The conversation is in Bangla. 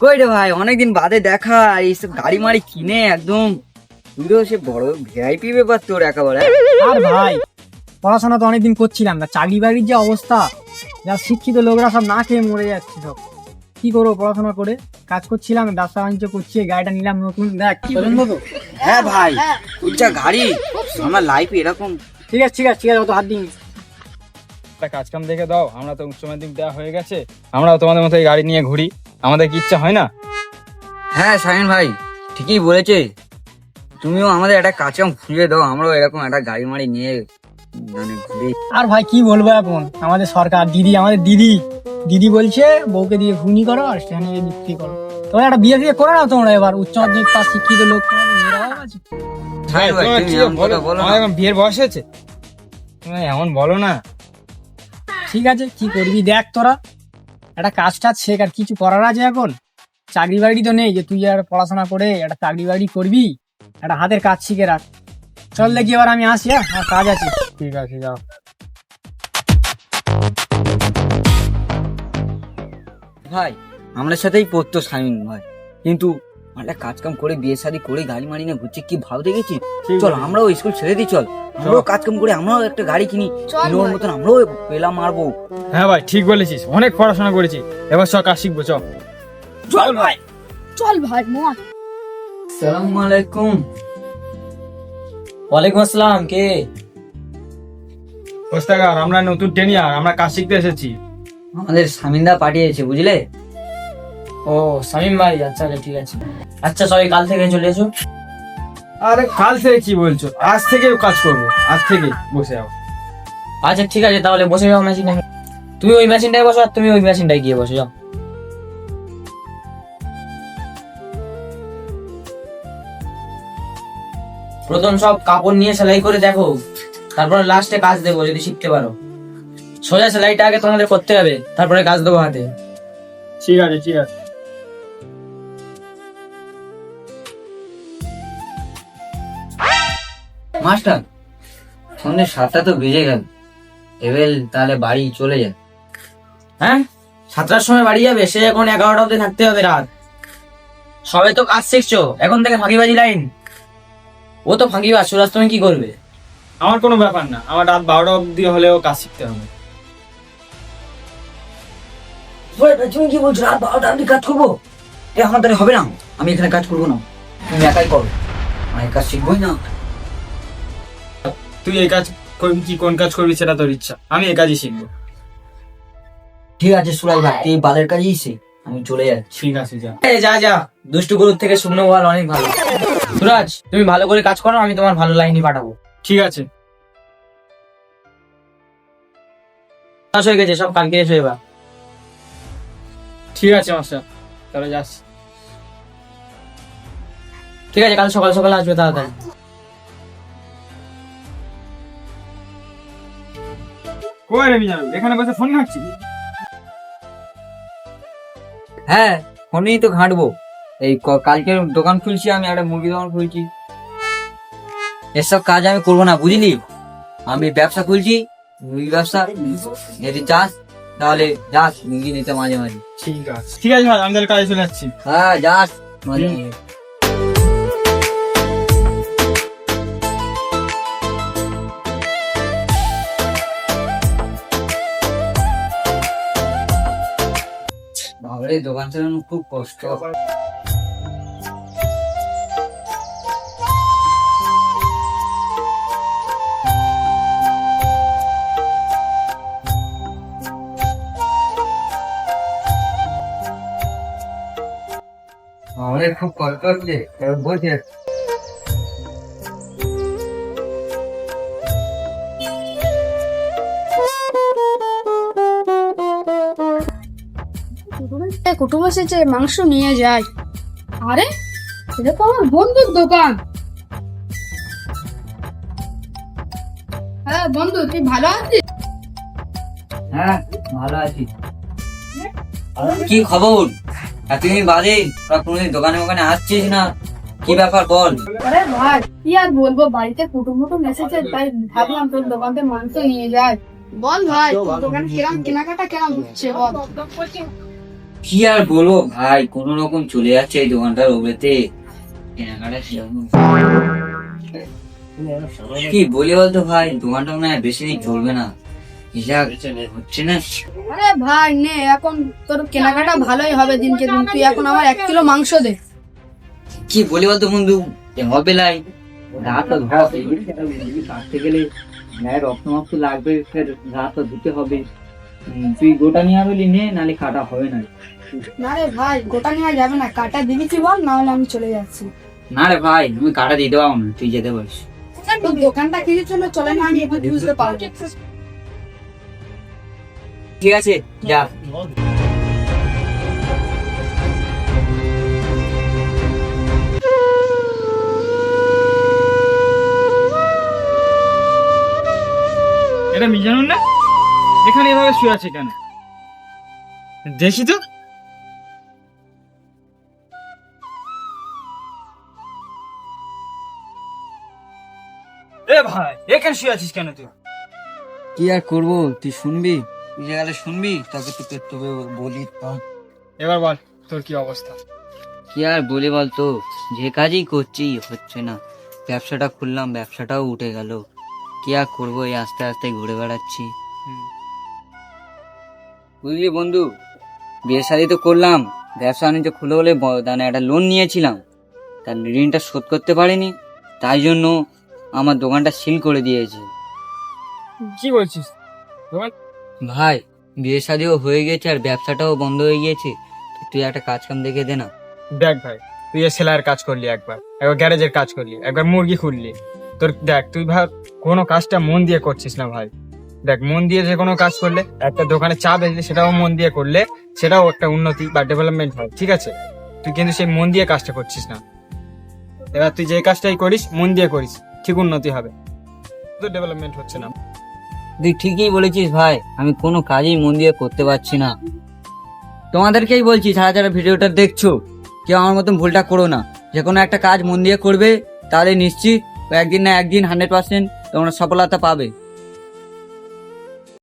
কই রে ভাই, অনেকদিন বাদে দেখা। আর এইসব গাড়ি মাড়ি কিনে একদম পুরো সে বড় ভিআইপি ব্যাপার তোর একেবারে। আর ভাই পড়াশোনা তো অনেকদিন করছিলাম না, চাকরি বাড়ির যে অবস্থা, যা শিক্ষিত লোকরা সব না খেয়ে মরে যাচ্ছে। সব কি করবো, পড়াশোনা করে কাজ করছিলাম, ব্যবসা বাণিজ্য করছি, এই গাড়িটা নিলাম নতুন। দেখ পছন্দ তো? হ্যাঁ ভাই, তোর যা গাড়ি, আমার লাইফে এরকম। ঠিক আছে ঠিক আছে ঠিক আছে, অত হাত দিন। একটা কাজ কাম দেখে দাও, আমরা তো উচ্চ মাধ্যমিক দেওয়া হয়ে গেছে, আমরাও তোমাদের মতো এই গাড়ি নিয়ে ঘুরি, আমাদের কি ইচ্ছা হয় না? হ্যাঁ শাহিন ভাই ঠিকই বলেছে, তুমিও আমাদের একটা কাজ কাম খুলে দাও, আমরাও এরকম একটা গাড়ি মাড়ি নিয়ে মানে ঘুরি। আর ভাই কি বলবো, এখন আমাদের সরকার আমাদের দিদি বলছে বউকে দিয়ে ঘুনি করো আর স্ট্যান্ডে গিয়ে বিক্রি করো। তোমরা একটা বিয়ে ফিয়ে করে নাও তোমরা এবার, উচ্চ মাধ্যমিক পাস শিক্ষিত লোক, তোমাদের মেয়েরা অভাব আছে? শাহিন ভাই, তোমরা তুমি কি এরকম বলো? কথা বলো না। আমাদের এখন বিয়ের বয়স হয়েছে, তোমরা এমন বলো না। ঠিক আছে, কি করবি দেখ, তোরা একটা কাজ টাজ শেখ, আর কিছু করার আছে এখন? চাকরি বাড়ি তো নেই যে তুই আর পড়াশোনা করে একটা চাকরি বাড়ি করবি, একটা হাতের কাজ শিখে রাখ। চল দেখি এবার আমি আসি, হ্যাঁ আমার কাজ আছে। ঠিক আছে, যাও। ভাই আমাদের সাথেই পড়তো শাহিন ভাই, কিন্তু একটা কাজ কাম করে বিয়ে শাদী করে গাড়ি মাড়ি নিয়ে ঘুরছে, কি ভালো দেখেছি। চল আমরাও স্কুল ছেড়ে দিই, চল আমরাও কাজ কাম করে আমরাও একটা গাড়ি কিনি, কিনোর মতন আমরাও পেলা মারবো। হ্যাঁ ভাই ঠিক বলেছিস, অনেক পড়াশোনা করেছি, এবার সব কাজ শিখবো, চল। চল ভাই। চল ভাই মন। আসসালামু আলাইকুম। ওয়ালাইকুম আসসালাম। কে? কোস্তাগার, আমরা নতুন টেনিয়ার, আমরা কাজ শিখতে এসেছি। আমাদের স্বামীনদা পাঠিয়েছে বুঝলে। ও শামীম ভাই, আচ্ছা ঠিক আছে। আচ্ছা সবাই কাল থেকে চলে এসো। আরে কাল থেকে কি বলছো, আজ থেকে কাজ করবো, আজ থেকে বসে যাও। আচ্ছা ঠিক আছে, তাহলে বসে যাও মেশিনে। তুমি ওই মেশিনটায় বসো আর তুমি ওই মেশিনটায় গিয়ে বসে যাও। প্রথম সব কাপড় নিয়ে সেলাই করে দেখো, তারপরে লাস্টে কাজ দেবো যদি শিখতে পারো। সোজা সেলাইটা আগে তোমাদের করতে হবে, তারপরে কাজ দেবো হাতে। ঠিক আছে ঠিক আছে। মাস্টার সন্ধ্যে 7টা তো বেজে গেল, এবার তাহলে বাড়ি চলে যায়। হ্যাঁ 7টার সময় বাড়ি যাবে? সে এখন 11টা অবধি থাকতে হবে রাত। সবে তো কাজ শিখছো, এখন থেকে ফাঁকিবাজি লাইন। ও তো ফাঁকিবাজ, সুরাজ তুমি কি করবে? আমার কোনো ব্যাপার না, আমার রাত 12টা অবধি হলেও কাজ শিখতে হবে। তুমি কি বলছো, রাত 12টা অবধি কাজ করবো? এ আমার দ্বারা হবে না, আমি এখানে কাজ করবো না, তুমি একাই করো, আমি কাজ শিখবোই না। তুই এই কাজ করবি কি কোন কাজ করবি সেটা তোর ইচ্ছা, আমি এই কাজই শিখবো। ঠিক আছে সুরাই ভাই, তুই এই বালের কাজই শিখ, আমি চলে যাচ্ছি। ঠিক আছে যা। যা যা, দুষ্টু গরুর থেকে শুকনো গোয়াল অনেক ভালো। সুরাজ তুমি ভালো করে কাজ করো, আমি তোমার ভালো লাইনই পাঠাবো। ঠিক আছে। কাজ হয়ে গেছে, সব কালকে এসে এবার। ঠিক আছে মাস্টার, তাহলে যাস। ঠিক আছে, কাল সকাল সকাল আসবে তাড়াতাড়ি। কই রে মিজানুর, এখানে বসে ফোন ঘাঁটছি? হ্যাঁ ফোনেই তো ঘাঁটবো, এই কালকে দোকান খুলছি, আমি একটা মুরগি দোকান খুলছি, এসব কাজ আমি করবো না বুঝলি। আমি ব্যবসা খুলছি, মুরগি ব্যবসা, যদি চাস তাহলে যাস মুরগি নিতে মাঝে মাঝে। ঠিক আছে ঠিক আছে ভাই, আমি তাহলে কাজে চলে যাচ্ছি। হ্যাঁ যাস মাঝে মাঝে। বাবারে দোকান চালানো খুব কষ্ট। আমাদের খুব কষ্ট হচ্ছে বলছে। কুটুম এসেছে, মাংস নিয়ে যায়। আরে এটা তো আমার বন্ধুর দোকান। হ্যাঁ বন্ধু, তুই ভালো আছিস? হ্যাঁ ভালো আছি। কি খবর? এতদিন বাদে কোনদিন দোকানে ওখানে আসছিস না, কি ব্যাপার বল? আরে ভাই কি আর বলবো, বাড়িতে কুটুম এসেছে, তাই ভাবলাম তোর দোকান থেকে মাংস নিয়ে যায়। বল ভাই, তোর দোকান কিরম কেনাকাটা কেমন হচ্ছে বল। কি আর বলবো ভাই, কোন রকম চলে যাচ্ছে এই দোকানটার ওপরেতে। কেনাকাটা সেরকম কি বলি বলতো ভাই, দোকানটা মনে হয় বেশি দিন চলবে না, হিসাব হচ্ছে না। আরে ভাই নে, এখন তোর কেনাকাটা ভালোই হবে দিনকে দিন। তুই এখন আমার 1 কিলো মাংস দে। কি বলি বলতো বন্ধু, এ হবে লাই রাত তো ধস, কাটতে গেলে গায়ে রক্ত মাক্ত লাগবে, ফের রাত তো ধুতে হবে। তুই গোটা নিয়ে বলি নে, নালে কাটা হবে না। না রে ভাই, গোটা নেওয়া যাবে না, কাটা দিবি কি বল, না হলে আমি চলে যাচ্ছি। না রে ভাই, তুমি কাটা দিতে পারো না, তুই যেতে পারিস। তোর দোকানটা কিছু চলে চলে না, আমি এখন বুঝতে পারবো। ঠিক আছে যা। এটা মিজানুর না? এখানে এভাবে শুয়ে আছে কেন? দেখি তো। এ ভাই, এখানে শুয়ে আছিস কেন তুই? কি আর করবো, তুই শুনবি, তুই যে গেলে শুনবি, তোকে তোকে বলি তো। এবার বল, তোর কি অবস্থা? কি আর বলি বলতো, যে কাজই করছি হচ্ছে না। ব্যবসাটা খুললাম, ব্যবসাটাও উঠে গেল। কি আর করবো, এই আস্তে আস্তে ঘুরে বেড়াচ্ছি। বুঝলি বন্ধু, বিয়ে শাদী তো করলাম, ব্যবসা বাণিজ্য খুলে বলে একটা লোন নিয়েছিলাম, তার ঋণটা শোধ করতে পারিনি, তাই জন্য আমার দোকানটা সিল করে দিয়েছে। কি বলছিস? ভাই, বিয়ে শাদীও হয়ে গেছে আর ব্যবসাটাও বন্ধ হয়ে গিয়েছে, তুই একটা কাজ কাম দেখে দে না। দেখ ভাই, তুই সেলাইয়ের কাজ করলি, একবার গ্যারেজের কাজ করলি, একবার মুরগি খুললি। তোর দেখ, তুই ভাই কোনো কাজটা মন দিয়ে করছিস না ভাই। দেখ, মন দিয়ে যে কোনো কাজ করলে, একটা দোকানে চা বেচলে সেটাও মন দিয়ে করলে সেটাও একটা উন্নতি বা ডেভেলপমেন্ট হয়, ঠিক আছে? তুই কিন্তু সেই মন দিয়ে কাজটা করছিস না। এবার তুই যে কাজটাই করিস মন দিয়ে করিস, ঠিক উন্নতি হবে, তো ডেভেলপমেন্ট হচ্ছে না। তুই ঠিকই বলেছিস ভাই, আমি কোনো কাজই মন দিয়ে করতে পারছি না। তোমাদেরকেই বলছি, যারা যারা ভিডিওটা দেখছো, কেউ আমার মতন ভুলটা করো না। যে কোনো একটা কাজ মন দিয়ে করবে, তাহলে নিশ্চিত একদিন না একদিন 100% তোমরা সফলতা পাবে।